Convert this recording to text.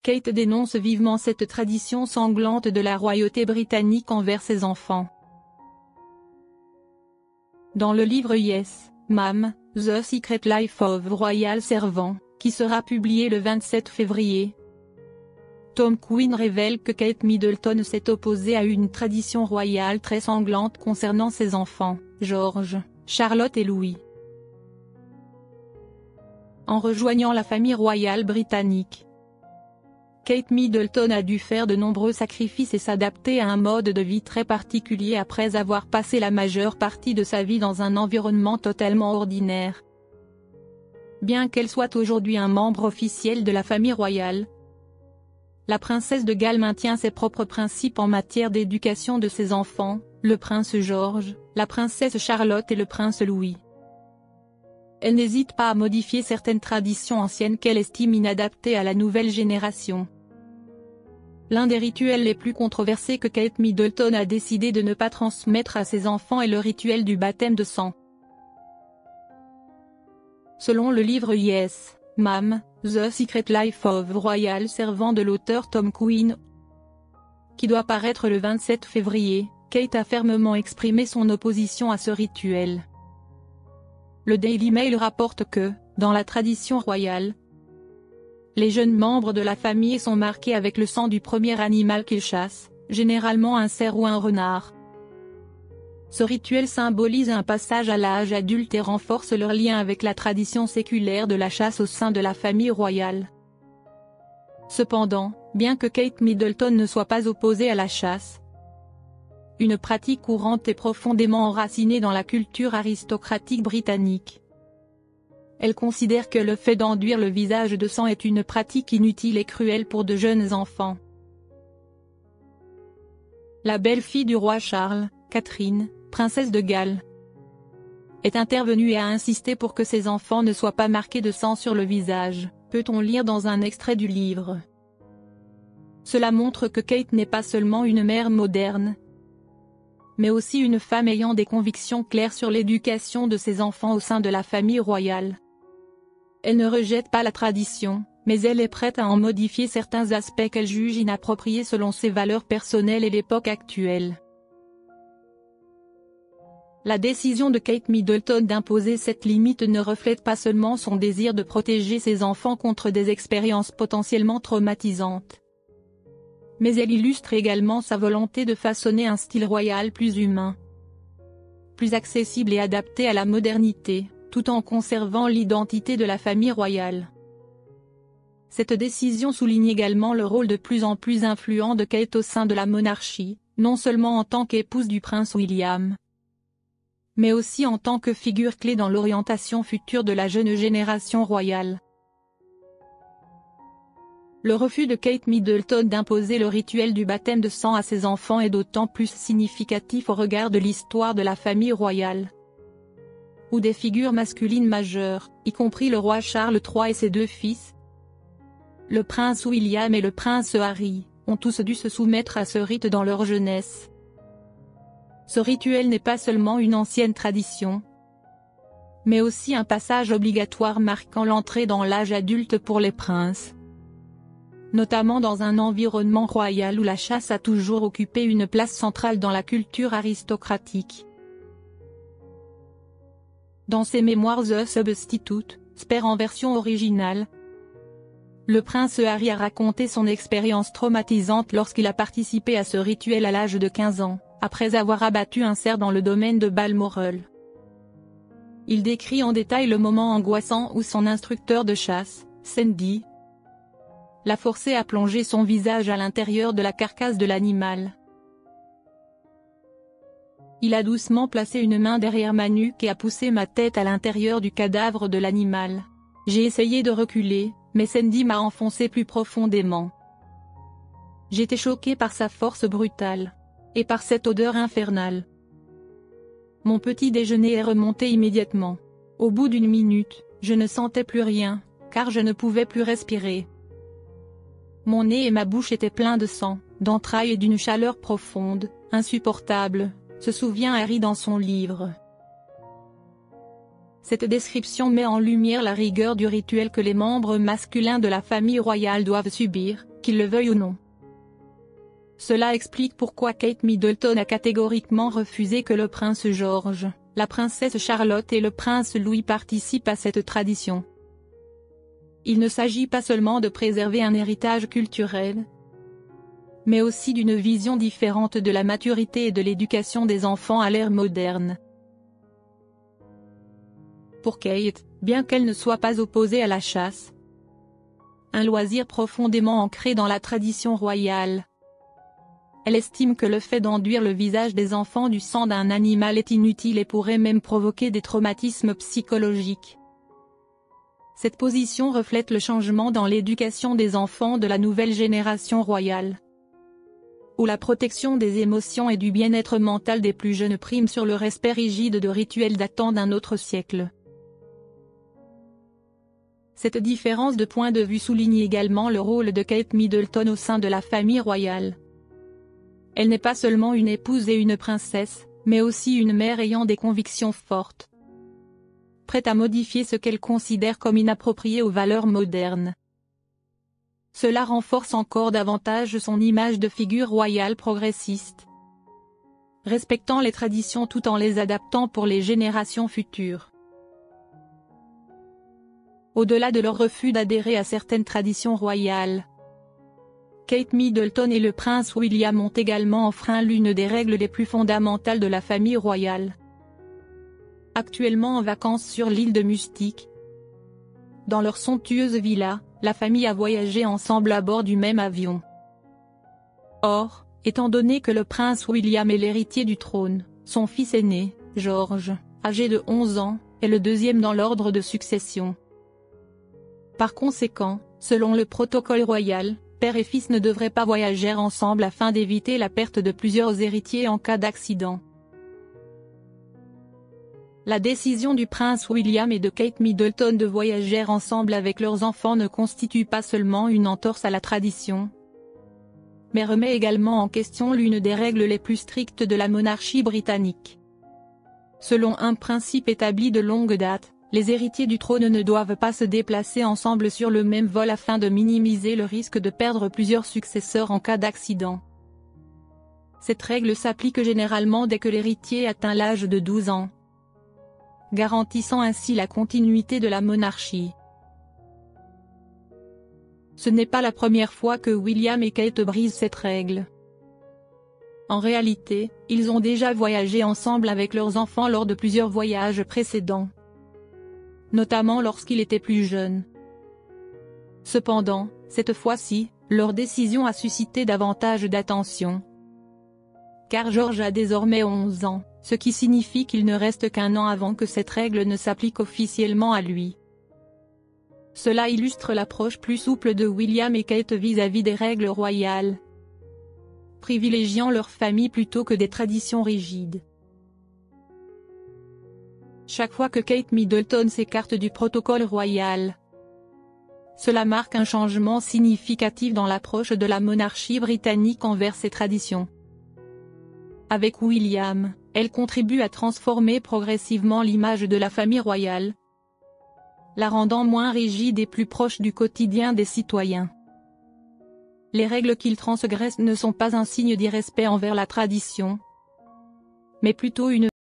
Kate dénonce vivement cette tradition sanglante de la royauté britannique envers ses enfants. Dans le livre Yes, Ma'am, The Secret Life of Royal Servant, qui sera publié le 27 février, Tom Quinn révèle que Kate Middleton s'est opposée à une tradition royale très sanglante concernant ses enfants, George, Charlotte et Louis. En rejoignant la famille royale britannique, Kate Middleton a dû faire de nombreux sacrifices et s'adapter à un mode de vie très particulier après avoir passé la majeure partie de sa vie dans un environnement totalement ordinaire. Bien qu'elle soit aujourd'hui un membre officiel de la famille royale, la princesse de Galles maintient ses propres principes en matière d'éducation de ses enfants, le prince George, la princesse Charlotte et le prince Louis. Elle n'hésite pas à modifier certaines traditions anciennes qu'elle estime inadaptées à la nouvelle génération. L'un des rituels les plus controversés que Kate Middleton a décidé de ne pas transmettre à ses enfants est le rituel du baptême de sang. Selon le livre Yes, Ma'am, The Secret Life of Royal Servant de l'auteur Tom Quinn, qui doit paraître le 27 février, Kate a fermement exprimé son opposition à ce rituel. Le Daily Mail rapporte que, dans la tradition royale, les jeunes membres de la famille sont marqués avec le sang du premier animal qu'ils chassent, généralement un cerf ou un renard. Ce rituel symbolise un passage à l'âge adulte et renforce leur lien avec la tradition séculaire de la chasse au sein de la famille royale. Cependant, bien que Kate Middleton ne soit pas opposée à la chasse, une pratique courante et profondément enracinée dans la culture aristocratique britannique, elle considère que le fait d'enduire le visage de sang est une pratique inutile et cruelle pour de jeunes enfants. La belle-fille du roi Charles, Catherine, princesse de Galles, est intervenue et a insisté pour que ses enfants ne soient pas marqués de sang sur le visage, peut-on lire dans un extrait du livre. Cela montre que Kate n'est pas seulement une mère moderne, mais aussi une femme ayant des convictions claires sur l'éducation de ses enfants au sein de la famille royale. Elle ne rejette pas la tradition, mais elle est prête à en modifier certains aspects qu'elle juge inappropriés selon ses valeurs personnelles et l'époque actuelle. La décision de Kate Middleton d'imposer cette limite ne reflète pas seulement son désir de protéger ses enfants contre des expériences potentiellement traumatisantes, mais elle illustre également sa volonté de façonner un style royal plus humain, plus accessible et adapté à la modernité, tout en conservant l'identité de la famille royale. Cette décision souligne également le rôle de plus en plus influent de Kate au sein de la monarchie, non seulement en tant qu'épouse du prince William, mais aussi en tant que figure clé dans l'orientation future de la jeune génération royale. Le refus de Kate Middleton d'imposer le rituel du baptême de sang à ses enfants est d'autant plus significatif au regard de l'histoire de la famille royale, où des figures masculines majeures, y compris le roi Charles III et ses deux fils, le prince William et le prince Harry, ont tous dû se soumettre à ce rite dans leur jeunesse. Ce rituel n'est pas seulement une ancienne tradition, mais aussi un passage obligatoire marquant l'entrée dans l'âge adulte pour les princes, notamment dans un environnement royal où la chasse a toujours occupé une place centrale dans la culture aristocratique. Dans ses mémoires The Substitute, Spare en version originale, le prince Harry a raconté son expérience traumatisante lorsqu'il a participé à ce rituel à l'âge de 15 ans, après avoir abattu un cerf dans le domaine de Balmoral. Il décrit en détail le moment angoissant où son instructeur de chasse, Sandy, l'a forcé à plonger son visage à l'intérieur de la carcasse de l'animal. Il a doucement placé une main derrière ma nuque et a poussé ma tête à l'intérieur du cadavre de l'animal. J'ai essayé de reculer, mais Sandy m'a enfoncé plus profondément. J'étais choqué par sa force brutale, et par cette odeur infernale. Mon petit déjeuner est remonté immédiatement. Au bout d'une minute, je ne sentais plus rien, car je ne pouvais plus respirer. Mon nez et ma bouche étaient pleins de sang, d'entrailles et d'une chaleur profonde, insupportable, se souvient Harry dans son livre. Cette description met en lumière la rigueur du rituel que les membres masculins de la famille royale doivent subir, qu'il le veuille ou non. Cela explique pourquoi Kate Middleton a catégoriquement refusé que le prince George, la princesse Charlotte et le prince Louis participent à cette tradition. Il ne s'agit pas seulement de préserver un héritage culturel, mais aussi d'une vision différente de la maturité et de l'éducation des enfants à l'ère moderne. Pour Kate, bien qu'elle ne soit pas opposée à la chasse, un loisir profondément ancré dans la tradition royale, elle estime que le fait d'enduire le visage des enfants du sang d'un animal est inutile et pourrait même provoquer des traumatismes psychologiques. Cette position reflète le changement dans l'éducation des enfants de la nouvelle génération royale, où la protection des émotions et du bien-être mental des plus jeunes prime sur le respect rigide de rituels datant d'un autre siècle. Cette différence de point de vue souligne également le rôle de Kate Middleton au sein de la famille royale. Elle n'est pas seulement une épouse et une princesse, mais aussi une mère ayant des convictions fortes, prête à modifier ce qu'elle considère comme inapproprié aux valeurs modernes. Cela renforce encore davantage son image de figure royale progressiste, respectant les traditions tout en les adaptant pour les générations futures. Au-delà de leur refus d'adhérer à certaines traditions royales, Kate Middleton et le prince William ont également enfreint l'une des règles les plus fondamentales de la famille royale. Actuellement en vacances sur l'île de Mustique, dans leur somptueuse villa, la famille a voyagé ensemble à bord du même avion. Or, étant donné que le prince William est l'héritier du trône, son fils aîné, George, âgé de 11 ans, est le deuxième dans l'ordre de succession. Par conséquent, selon le protocole royal, père et fils ne devraient pas voyager ensemble afin d'éviter la perte de plusieurs héritiers en cas d'accident. La décision du prince William et de Kate Middleton de voyager ensemble avec leurs enfants ne constitue pas seulement une entorse à la tradition, mais remet également en question l'une des règles les plus strictes de la monarchie britannique. Selon un principe établi de longue date, les héritiers du trône ne doivent pas se déplacer ensemble sur le même vol afin de minimiser le risque de perdre plusieurs successeurs en cas d'accident. Cette règle s'applique généralement dès que l'héritier atteint l'âge de 12 ans, garantissant ainsi la continuité de la monarchie. Ce n'est pas la première fois que William et Kate brisent cette règle. En réalité, ils ont déjà voyagé ensemble avec leurs enfants lors de plusieurs voyages précédents, notamment lorsqu'il était plus jeune. Cependant, cette fois-ci, leur décision a suscité davantage d'attention, car George a désormais 11 ans, ce qui signifie qu'il ne reste qu'un an avant que cette règle ne s'applique officiellement à lui. Cela illustre l'approche plus souple de William et Kate vis-à-vis des règles royales, privilégiant leur famille plutôt que des traditions rigides. Chaque fois que Kate Middleton s'écarte du protocole royal, cela marque un changement significatif dans l'approche de la monarchie britannique envers ses traditions. Avec William, elle contribue à transformer progressivement l'image de la famille royale, la rendant moins rigide et plus proche du quotidien des citoyens. Les règles qu'il transgresse ne sont pas un signe d'irrespect envers la tradition, mais plutôt une